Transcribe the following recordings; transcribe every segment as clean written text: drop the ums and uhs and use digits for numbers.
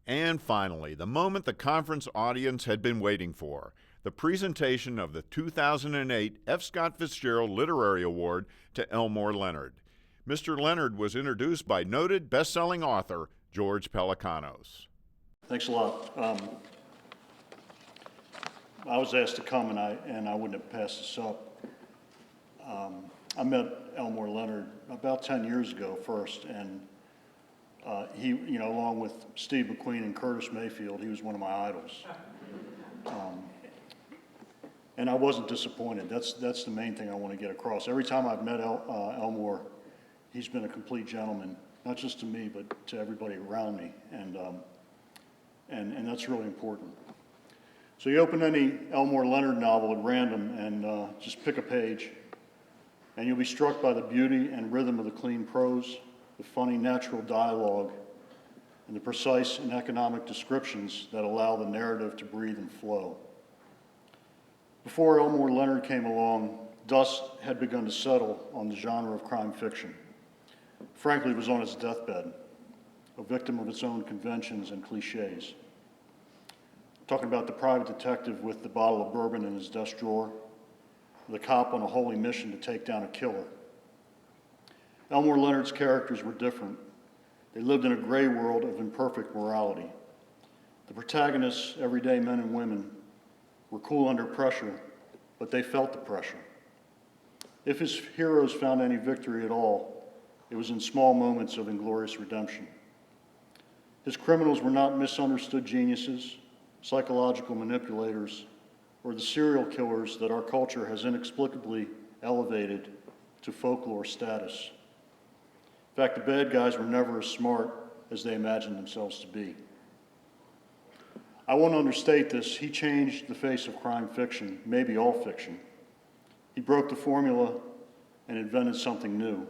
And finally, the moment the conference audience had been waiting for, the presentation of the 2008 F. Scott Fitzgerald Literary Award to Elmore Leonard. Mr. Leonard was introduced by noted best-selling author George Pelecanos. Thanks a lot. I was asked to come, and I wouldn't have passed this up. I met Elmore Leonard about 10 years ago first, and he, along with Steve McQueen and Curtis Mayfield, he was one of my idols. And I wasn't disappointed. That's the main thing I want to get across. Every time I've met Elmore, he's been a complete gentleman, not just to me, but to everybody around me, and that's really important. So you open any Elmore Leonard novel at random and just pick a page, and you'll be struck by the beauty and rhythm of the clean prose, the funny natural dialogue, and the precise and economic descriptions that allow the narrative to breathe and flow. Before Elmore Leonard came along, dust had begun to settle on the genre of crime fiction. Frankly, it was on its deathbed, a victim of its own conventions and cliches. Talking about the private detective with the bottle of bourbon in his desk drawer, the cop on a holy mission to take down a killer. Elmore Leonard's characters were different. They lived in a gray world of imperfect morality. The protagonists, everyday men and women, were cool under pressure, but they felt the pressure. If his heroes found any victory at all, it was in small moments of inglorious redemption. His criminals were not misunderstood geniuses, psychological manipulators, or the serial killers that our culture has inexplicably elevated to folklore status. In fact, the bad guys were never as smart as they imagined themselves to be. I won't understate this. He changed the face of crime fiction, maybe all fiction. He broke the formula and invented something new.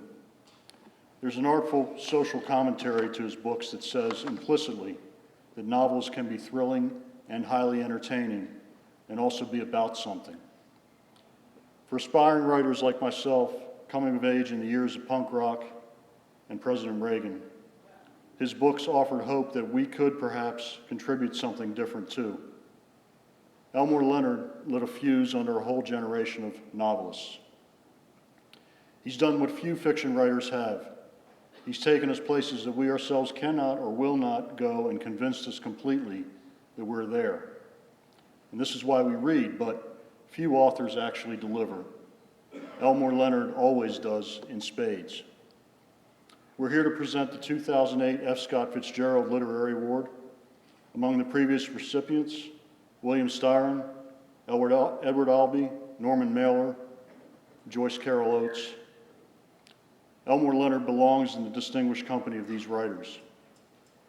There's an artful social commentary to his books that says implicitly that novels can be thrilling and highly entertaining and also be about something. For aspiring writers like myself, coming of age in the years of punk rock and President Reagan, his books offered hope that we could perhaps contribute something different too. Elmore Leonard lit a fuse under a whole generation of novelists. He's done what few fiction writers have. He's taken us places that we ourselves cannot or will not go and convinced us completely that we're there. And this is why we read, but few authors actually deliver. Elmore Leonard always does in spades. We're here to present the 2008 F. Scott Fitzgerald Literary Award. Among the previous recipients, William Styron, Edward Albee, Norman Mailer, Joyce Carol Oates. Elmore Leonard belongs in the distinguished company of these writers.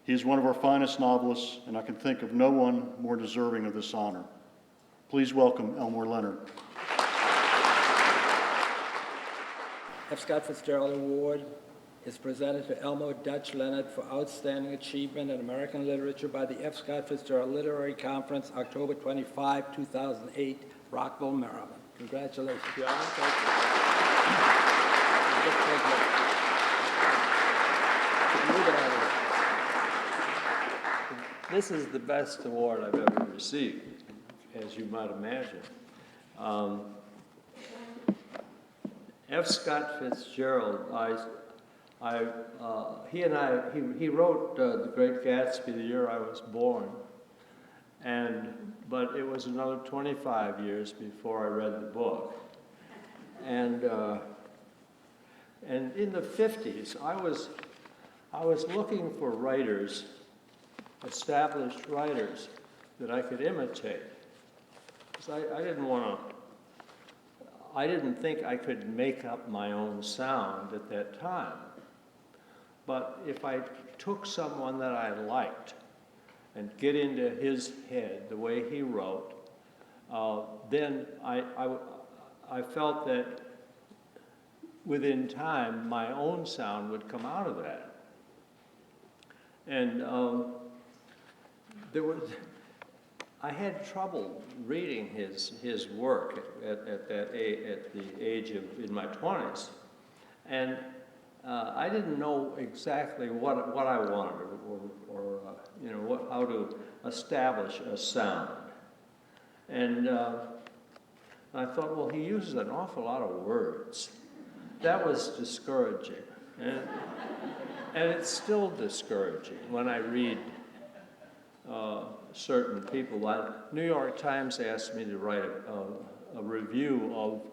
He is one of our finest novelists, and I can think of no one more deserving of this honor. Please welcome Elmore Leonard. F. Scott Fitzgerald Award is presented to Elmore Dutch Leonard for outstanding achievement in American literature by the F. Scott Fitzgerald Literary Conference, October 25, 2008, Rockville, Maryland. Congratulations. John, thank you. This is the best award I've ever received, as you might imagine. F. Scott Fitzgerald, he wrote The Great Gatsby the year I was born, but it was another 25 years before I read the book. And in the 50s, I was looking for writers, established writers, that I could imitate. Because I didn't think I could make up my own sound at that time. But if I took someone that I liked and get into his head the way he wrote, then I felt that within time my own sound would come out of that. And I had trouble reading his work at the age of in my 20s, and I didn't know exactly what I wanted or how to establish a sound. And I thought, well, he uses an awful lot of words. That was discouraging. And it's still discouraging when I read certain people. New York Times asked me to write a review of,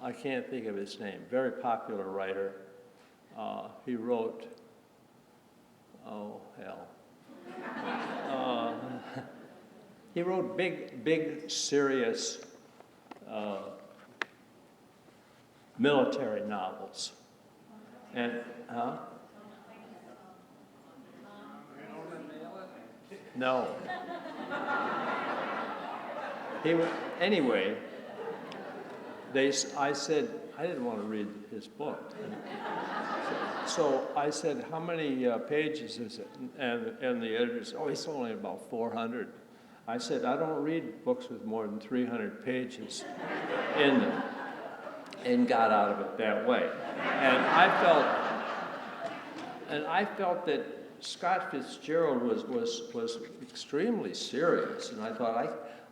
I can't think of his name, very popular writer. He wrote, oh, hell. He wrote big, serious military novels. And, No. Anyway, I said, I didn't want to read his book. So I said, how many pages is it? And the editor said, oh, it's only about 400. I said, I don't read books with more than 300 pages in them, and got out of it that way. And I felt that Scott Fitzgerald was extremely serious, and I thought,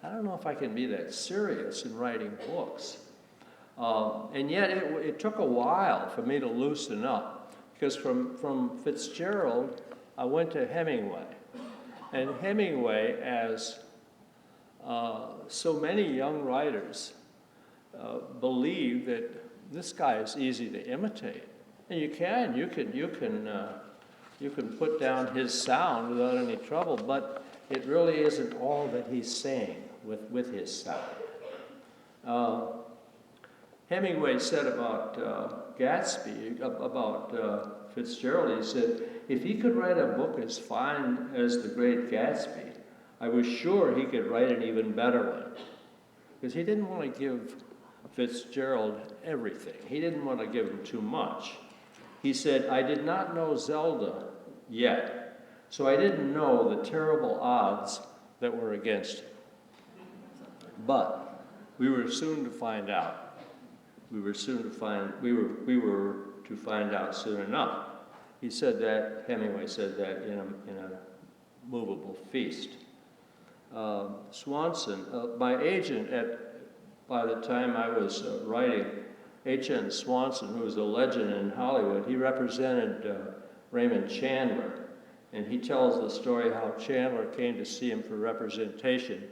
I don't know if I can be that serious in writing books. And yet it took a while for me to loosen up, because from Fitzgerald, I went to Hemingway. And Hemingway, as so many young writers, believe that this guy is easy to imitate. And you can put down his sound without any trouble, but it really isn't all that he's saying with his sound. Hemingway said about Gatsby, about Fitzgerald, he said, if he could write a book as fine as The Great Gatsby, I was sure he could write an even better one. Because he didn't want to give Fitzgerald everything. He didn't want to give him too much. He said, I did not know Zelda yet, so I didn't know the terrible odds that were against him. But we were soon to find out. We were to find out soon enough. He said that, Hemingway said that in a movable feast. Swanson, my agent by the time I was writing, H.N. Swanson, who was a legend in Hollywood, he represented Raymond Chandler. And he tells the story how Chandler came to see him for representation.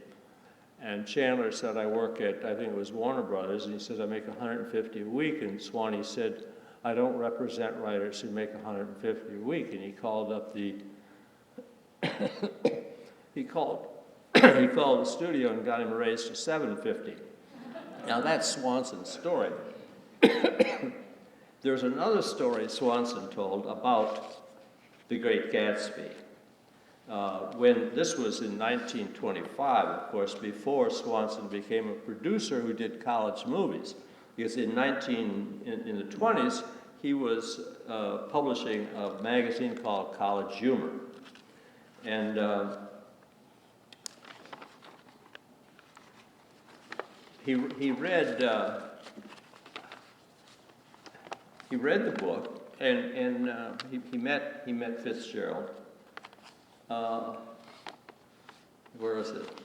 And Chandler said, I work at, I think it was Warner Brothers, and he says, I make $150 a week. And Swanee said, I don't represent writers who make $150 a week. And he called up the, he called the studio and got him raised to $750. Now that's Swanson's story. There's another story Swanson told about The Great Gatsby. When this was in 1925, of course, before Swanson became a producer who did college movies. Because in the 20s, he was publishing a magazine called College Humor. And he read the book, and he met Fitzgerald. Where is it?